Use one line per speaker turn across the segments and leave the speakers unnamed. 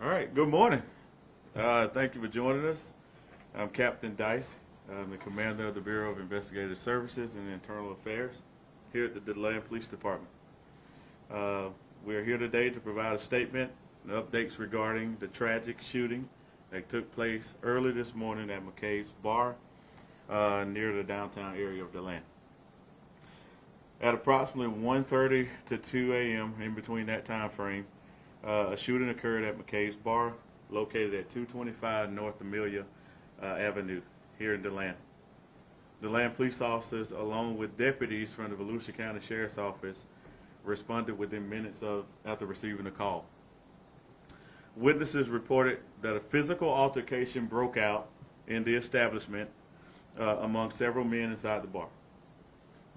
All right, good morning. Thank you for joining us. I'm Captain Dice. I'm the commander of the Bureau of Investigative Services and Internal Affairs here at the DeLand Police Department. We're here today to provide a statement and updates regarding the tragic shooting that took place early this morning at McCabe Bar near the downtown area of DeLand. At approximately 1:30 to 2 a.m., in between that time frame, a shooting occurred at McCabe Bar, located at 225 North Amelia Avenue here in DeLand. DeLand police officers, along with deputies from the Volusia County Sheriff's Office, responded within minutes after receiving the call. Witnesses reported that a physical altercation broke out in the establishment among several men inside the bar.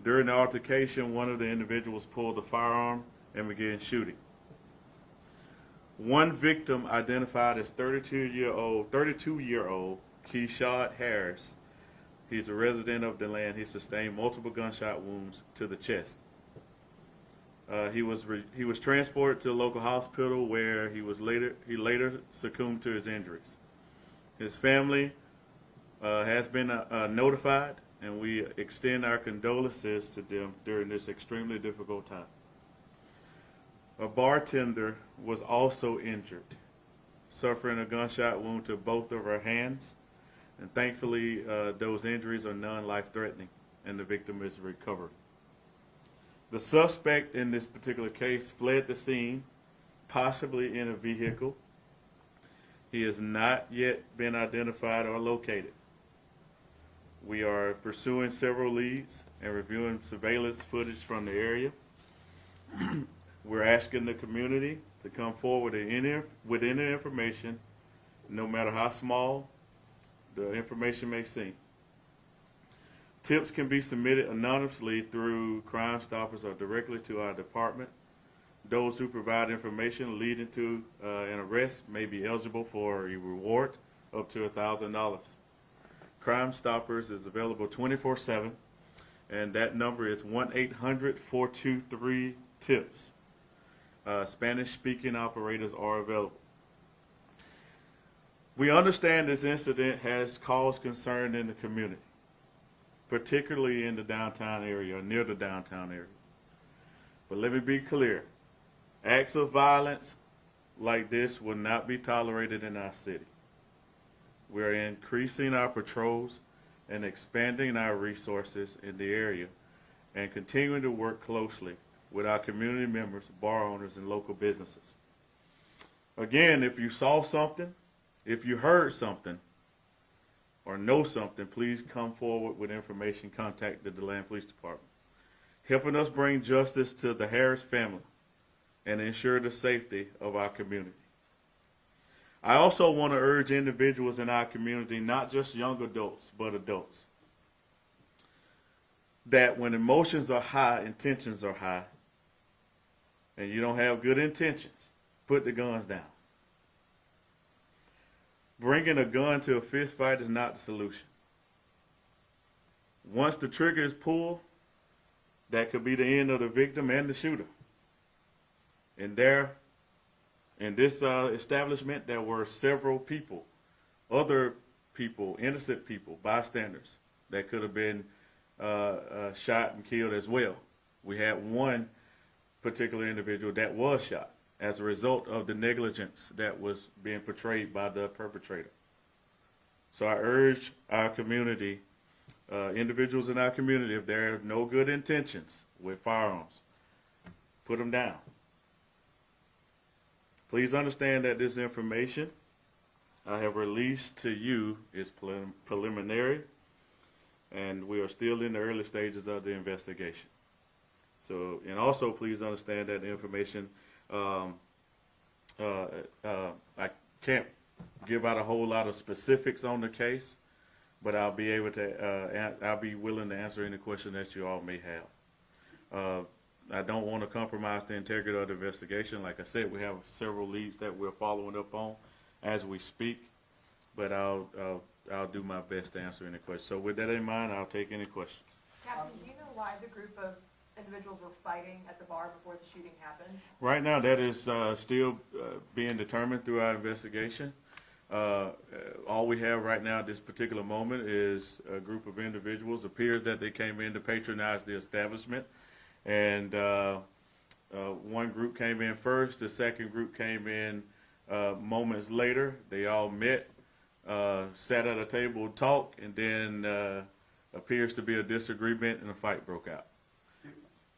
During the altercation, one of the individuals pulled a firearm and began shooting. One victim, identified as 32-year-old Keshod Harris, he's a resident of DeLand. He sustained multiple gunshot wounds to the chest. He was transported to a local hospital where he later succumbed to his injuries. His family has been notified, and we extend our condolences to them during this extremely difficult time. A bartender was also injured, suffering a gunshot wound to both of her hands, and thankfully those injuries are non-life-threatening, and the victim is recovered. The suspect in this particular case fled the scene, possibly in a vehicle. He has not yet been identified or located. We are pursuing several leads and reviewing surveillance footage from the area. We're asking the community to come forward with any information, no matter how small the information may seem. Tips can be submitted anonymously through Crime Stoppers or directly to our department. Those who provide information leading to an arrest may be eligible for a reward up to $1,000. Crime Stoppers is available 24/7, and that number is 1-800-423-TIPS. Spanish-speaking operators are available. We understand this incident has caused concern in the community, particularly in the downtown area or near the downtown area. But let me be clear, acts of violence like this will not be tolerated in our city. We're increasing our patrols and expanding our resources in the area and continuing to work closely with our community members, bar owners, and local businesses. Again, if you saw something, if you heard something, or know something, please come forward with information. Contact the DeLand Police Department, helping us bring justice to the Harris family and ensure the safety of our community. I also want to urge individuals in our community, not just young adults, but adults, that when emotions are high, intentions are high, and you don't have good intentions, put the guns down. Bringing a gun to a fist fight is not the solution. Once the trigger is pulled, that could be the end of the victim and the shooter. In this establishment, there were several people, other people, innocent people, bystanders, that could have been shot and killed as well. We had one particular individual that was shot as a result of the negligence that was being portrayed by the perpetrator. So I urge our community, individuals in our community, if there are no good intentions with firearms, put them down. Please understand that this information I have released to you is preliminary, and we are still in the early stages of the investigation. So, and also please understand that the information, I can't give out a whole lot of specifics on the case, but I'll be able to, I'll be willing to answer any question that you all may have. I don't want to compromise the integrity of the investigation. Like I said, we have several leads that we're following up on as we speak, but I'll do my best to answer any questions. So with that in mind, I'll take any questions.
Captain, do you know why the group of individuals were fighting at the bar before the shooting happened?
Right now, that is still being determined through our investigation. All we have right now at this particular moment is a group of individuals. Appears that they came in to patronize the establishment, and one group came in first. The second group came in moments later. They all met, sat at a table, talked, and then appears to be a disagreement, and a fight broke out.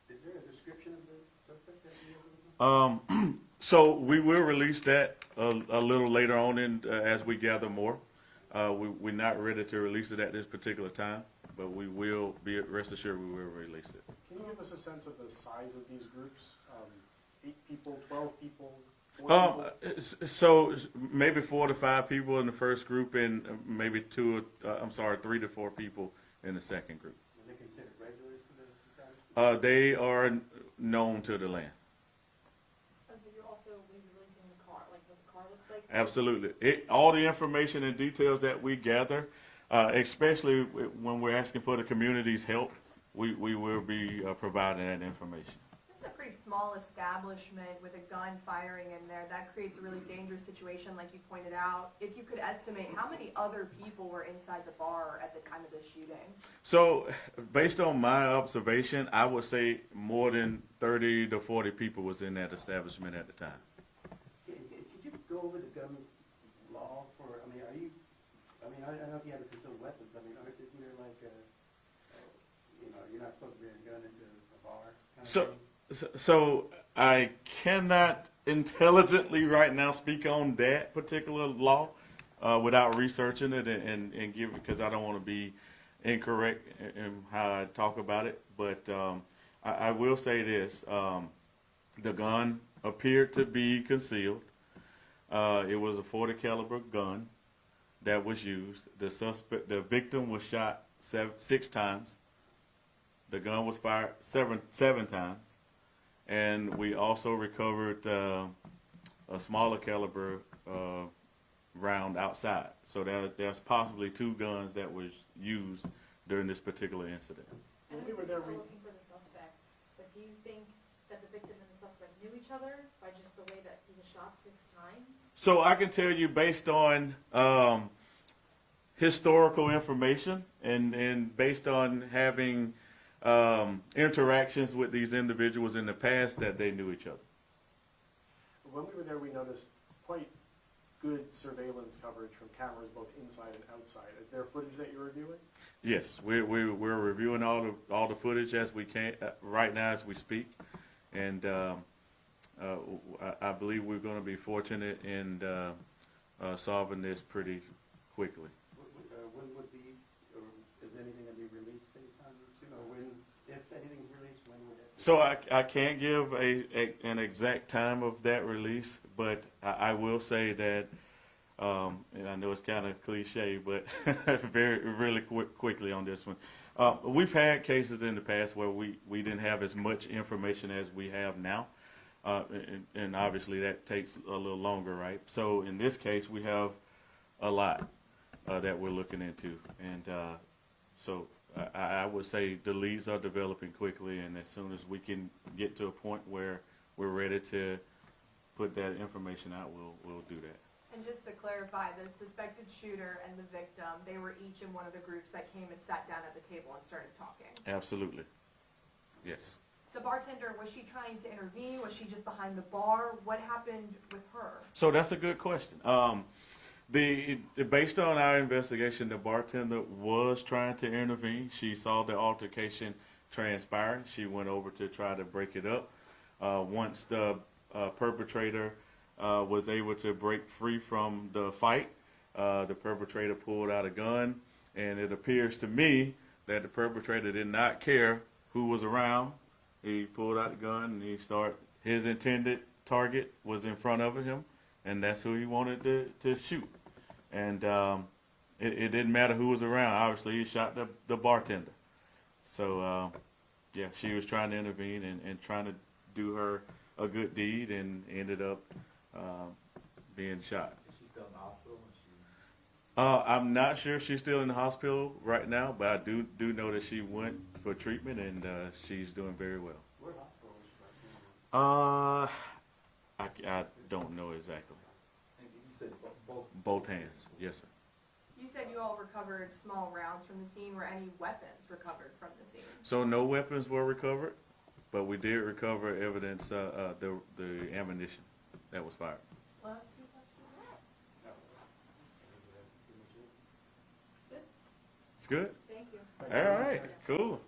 Is there a description of the suspect that you have?
So we will release that a little later on as we gather more. We're not ready to release it at this particular time, but we will be, rest assured we will release it.
Can you give us a sense of the size of these groups? 8 people, 12 people, 4 people?
So maybe 4 to 5 people in the first group, and maybe 3 to 4 people in the second group.
Are they considered regulars to the establishment?
They are known to DeLand.
So you're also releasing the car, like what the car looks like?
Absolutely. All the information and details that we gather, especially when we're asking for the community's help, we will be providing that information.
This is a pretty small establishment with a gun firing in there. That creates a really dangerous situation, like you pointed out. If you could estimate how many other people were inside the bar at the time of the shooting?
So, based on my observation, I would say more than 30 to 40 people was in that establishment at the time.
Could you go over the gun law for, I don't know if you have a concealed weapons. Isn't there like you're not supposed to bring a gun into a bar kind of thing?
So I cannot intelligently right now speak on that particular law without researching it and give it, because I don't want to be incorrect in how I talk about it. But I will say this: the gun appeared to be concealed. It was a .40 caliber gun that was used. The victim was shot 6 times. The gun was fired seven times. And we also recovered a smaller caliber round outside. So there's possibly 2 guns that was used during this particular incident.
And we were there looking for the suspect, but do you think that the victim and the suspect knew each other by just the way that he was shot 6 times?
So I can tell you, based on historical information and based on having interactions with these individuals in the past, that they knew each other.
When we were there, we noticed quite good surveillance coverage from cameras both inside and outside. Is there footage that you're reviewing?
Yes, we're reviewing all the footage as we can right now as we speak, and I believe we're going to be fortunate in solving this pretty quickly.
When would be, or is anything going to be released anytime soon, or when, if anything's released, when would it be?
So I can't give an exact time of that release, but I will say that, and I know it's kind of cliche, but really quickly on this one. We've had cases in the past where we didn't have as much information as we have now, and obviously that takes a little longer, right? So in this case, we have a lot that we're looking into, and so I would say the leads are developing quickly, and as soon as we can get to a point where we're ready to put that information out, we'll do that.
And just to clarify, the suspected shooter and the victim, they were each in one of the groups that came and sat down at the table and started talking? Absolutely.
Yes.
The bartender, was she trying to intervene? Was she just behind the bar? What happened with her?
So that's a good question. Based on our investigation, the bartender was trying to intervene. She saw the altercation transpire. She went over to try to break it up. Once the perpetrator was able to break free from the fight, the perpetrator pulled out a gun, and it appears to me that the perpetrator did not care who was around. He pulled out the gun, and his intended target was in front of him, and that's who he wanted to shoot. And it didn't matter who was around. Obviously, he shot the bartender. So, yeah, she was trying to intervene and trying to do her a good deed, and ended up being shot.
Is she still in the hospital?
I'm not sure if she's still in the hospital right now, but I do know that she went for treatment, and she's doing very well.
What hospital is she?
I don't know exactly.
And you said both.
Both hands, yes, sir.
You said you all recovered small rounds from the scene. Were any weapons recovered from the scene?
So no weapons were recovered, but we did recover evidence, the ammunition that was fired.
Last two questions. Good.
It's good?
Thank you.
All right, cool.